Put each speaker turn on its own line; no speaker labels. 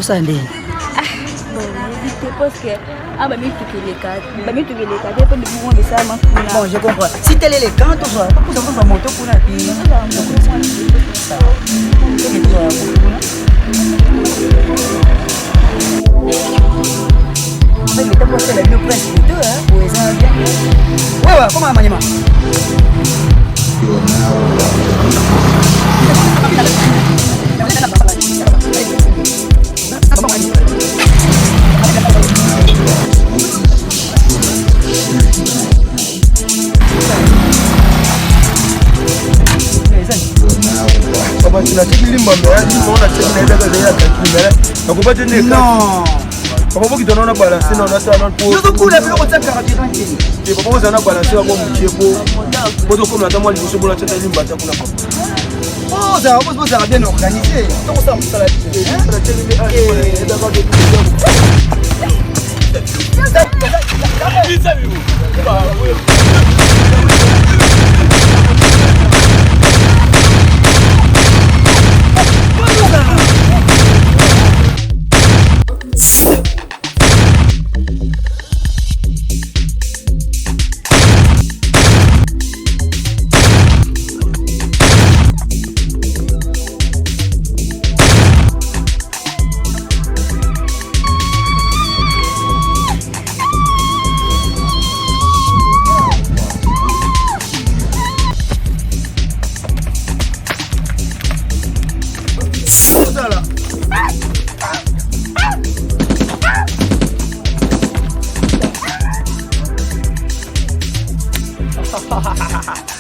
Sunday.
Parce que ah bah mais tu les quatre, bah mais tu les quatre, pas de mouvement de ça moi.
Bon, je comprends. Si tel est les cantes, on va pas prendre une moto pour la fille. Mais il t'a posé la mieux prince de deux, hein, pour les gens. Ouais, comment Manima?
Non. Papa qui donne un balance dans la salle pour.
Je vous la plus haute caractère.
Et papa vous en a balancé à mon pied pour comme la tamale du second la tête de l'imbatta pour la papa.
Oh, ça va bien organisé. Comment ça vous ça ha ha ha ha.